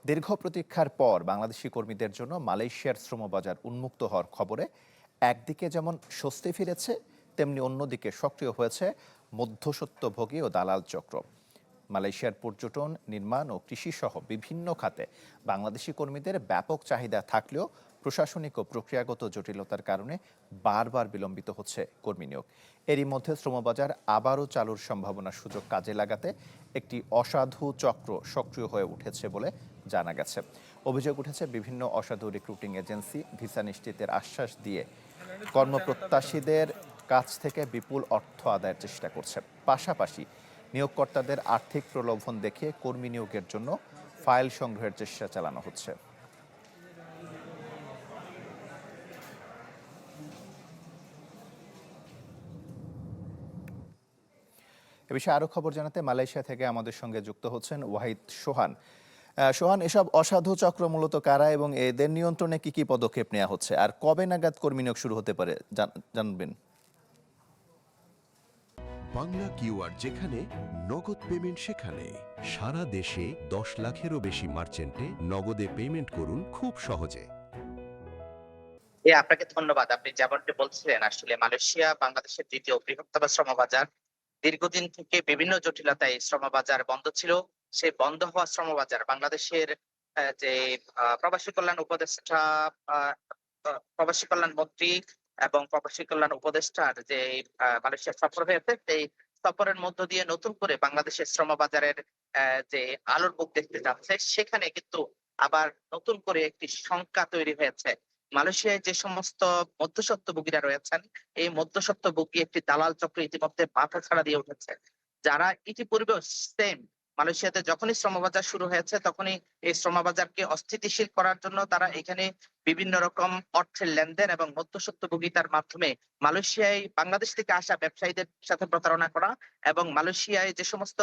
দীর্ঘ প্রতীক্ষার পর বাংলাদেশি কর্মীদের জন্য মালয়েশিয়ার শ্রমবাজার উন্মুক্ত হওয়ার খবরে একদিকে যেমন স্বস্তি ফিরেছে, তেমনি অন্যদিকে সক্রিয় হয়েছে মধ্যস্বত্বভোগী ও দালাল চক্র। মালয়েশিয়ার পর্যটন, নির্মাণ ও কৃষিসহ বিভিন্ন খাতে বাংলাদেশি কর্মীদের ব্যাপক চাহিদা থাকলেও প্রশাসনিক ও প্রক্রিয়াগত জটিলতার কারণে বারবার বিলম্বিত হচ্ছে কর্মী নিয়োগ। এরই মধ্যে শ্রমবাজার আবারও চালুর সম্ভাবনার সুযোগ কাজে লাগাতে একটি অসাধু চক্র সক্রিয় হয়ে উঠেছে বলে জানা গেছে। অভিযোগ উঠেছে বিভিন্ন অসাধু রিক্রুটিং এজেন্সি ভিসা নিশ্চিতের আশ্বাস দিয়ে কর্মপ্রত্যাশীদের কাছ থেকে বিপুল অর্থ আদায়ের চেষ্টা করছে। পাশাপাশি নিয়োগকর্তাদের আর্থিক প্রলোভন দেখিয়ে কর্মী নিয়োগের জন্য ফাইল সংগ্রহের চেষ্টা চালানো হচ্ছে। এ বিষয়ে আরো খবর জানাতে মালয়েশিয়া থেকে আমাদের সঙ্গে যুক্ত হচ্ছেন ওয়াহিদ সোহান। সোহান, এসব অসাধু চক্র মূলত কারা এবং এদের নিয়ন্ত্রণে কি কি পদক্ষেপ নেওয়া হচ্ছে, আর কবে নাগাদ কর্মী নিয়োগ শুরু হতে পারে জানবেন? বাংলা কিউআর, যেখানে নগদ পেমেন্ট সেখানে। সারা দেশে 10 লাখেরও বেশি মার্চেন্টে নগদে পেমেন্ট করুন খুব সহজে। আপনাকে ধন্যবাদ। আপনি যেমনটি বলছিলেন, আসলে মালয়েশিয়া বাংলাদেশের দ্বিতীয় বৃহত্তম শ্রমবাজার। দীর্ঘদিন থেকে বিভিন্ন জটিলতায় শ্রমবাজার বন্ধ ছিল। সেই বন্ধ হওয়া শ্রমবাজার বাংলাদেশের যে প্রবাসী কল্যাণ উপদেষ্টা, আহ, প্রবাসী কল্যাণ মন্ত্রী এবং প্রবাসী কল্যাণ উপদেষ্টার যে মালয়েশিয়া সফর হয়েছে, সেই সফরের মধ্য দিয়ে নতুন করে বাংলাদেশের শ্রমবাজারের যে আলোর মুখ দেখতে যাচ্ছে, সেখানে কিন্তু আবার নতুন করে একটি শঙ্কা তৈরি হয়েছে। মালয়েশিয়ায় যে সমস্ত মধ্যস্বত্বভোগীরা রয়েছেন, এই মধ্যস্বত্বভোগী একটি দালাল চক্র ইতিমধ্যে মাথাছাড়া দিয়ে উঠেছে। যারা ইতিপূর্বে সেম মালয়েশিয়াতে যখনই শ্রমবাজার শুরু হয়েছে, তখনই এই শ্রমবাজারকে অস্থিতিশীল করার জন্য তারা এখানে বিভিন্ন রকম অর্থের লেনদেন এবং মধ্যস্বত্বভোগিতার মাধ্যমে মালয়েশিয়ায় বাংলাদেশ থেকে আসা ব্যবসায়ীদের সাথে প্রতারণা করা এবং মালয়েশিয়ায় যে সমস্ত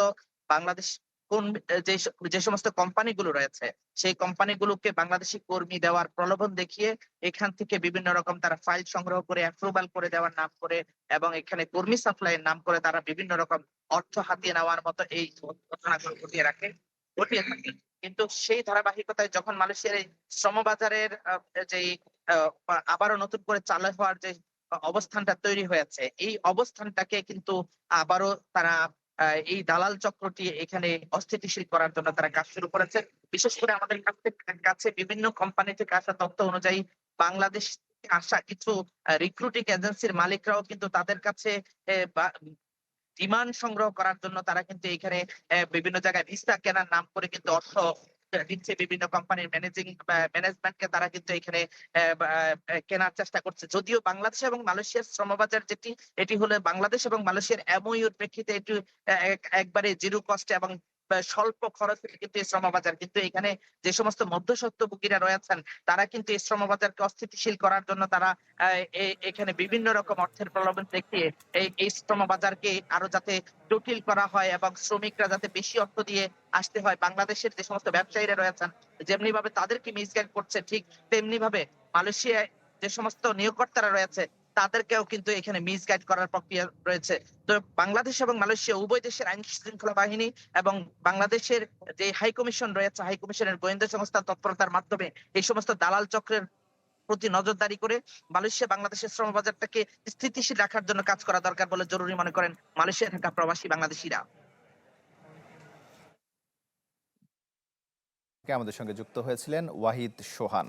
বাংলাদেশ কোন যে যে সমস্ত কোম্পানিগুলো রয়েছে, সেই কোম্পানিগুলোকে বাংলাদেশি কর্মী দেওয়ার প্রলোভন দেখিয়ে এখান থেকে বিভিন্ন রকম তারা ফাইল সংগ্রহ করে অ্যাপ্রুভাল করে দেওয়ার নাম করে এবং এখানে কর্মী সাপ্লাইয়ের নাম করে তারা বিভিন্ন রকম অর্থ হাতিয়ে নেওয়ার মতো এই ঘটনাগুলো ঘটিয়ে থাকে। কিন্তু সেই ধারাবাহিকতায় যখন মালয়েশিয়ার এই শ্রমবাজারের যে আবারও নতুন করে চালু হওয়ার যে অবস্থানটা তৈরি হয়েছে, এই অবস্থানটাকে কিন্তু আবারও তারা এই দালাল চক্রটি এখানে অস্থিতিশীল করার জন্য তারা কাজ শুরু করেছে। বিশেষ করে আমাদের কাছে বিভিন্ন কোম্পানি থেকে আসা তথ্য অনুযায়ী বাংলাদেশ থেকে আসা কিছু রিক্রুটিং এজেন্সির মালিকরাও কিন্তু তাদের কাছে ডিমান্ড সংগ্রহ করার জন্য তারা কিন্তু এখানে বিভিন্ন জায়গায় ভিসা কেনার নাম করে কিন্তু অর্থ দিচ্ছে। বিভিন্ন কোম্পানির ম্যানেজমেন্টকে তারা কিন্তু এখানে কেনার চেষ্টা করছে। যদিও বাংলাদেশ এবং মালয়েশিয়ার শ্রমবাজার যেটি, এটি হলো বাংলাদেশ এবং মালয়েশিয়ার এমওইউর প্রেক্ষিতে এটি একবারে জিরো কস্টে এবং স্বল্প খরচে কিন্তু এই শ্রমবাজার। কিন্তু এখানে যে সমস্ত মধ্যস্বত্বভোগীরা রয়েছেন, তারা কিন্তু এই শ্রমবাজারকে অস্থিতিশীল করার জন্য তারা এখানে বিভিন্ন রকম অর্থের প্রলোভন দেখিয়ে এই শ্রমবাজারকে আরো যাতে জটিল করা হয় এবং শ্রমিকরা যাতে বেশি অর্থ দিয়ে আসতে হয়, বাংলাদেশের যে সমস্ত ব্যবসায়ীরা রয়েছেন যেমনি ভাবে তাদেরকে মিসগাইড করছে, ঠিক তেমনি ভাবে মালয়েশিয়ায় যে সমস্ত নিয়োগকর্তারা রয়েছে তাদেরকেও কিন্তু এখানে মিসগাইড করার প্রক্রিয়া রয়েছে। তো বাংলাদেশ এবং মালয়েশিয়া উভয় দেশের আইন শৃঙ্খলা বাহিনী এবং বাংলাদেশের যে হাই কমিশন রয়েছে, হাই কমিশনের গোয়েন্দা সংস্থার তৎপরতার মাধ্যমে এই সমস্ত দালাল চক্রের প্রতি নজরদারি করে মালয়েশিয়া বাংলাদেশের শ্রমবাজারটাকে স্থিতিশীল রাখার জন্য কাজ করা দরকার বলে জরুরি মনে করেন মালয়েশিয়া থাকা প্রবাসী বাংলাদেশিরা। আমাদের সঙ্গে যুক্ত হয়েছিলেন ওয়াহিদ সোহান।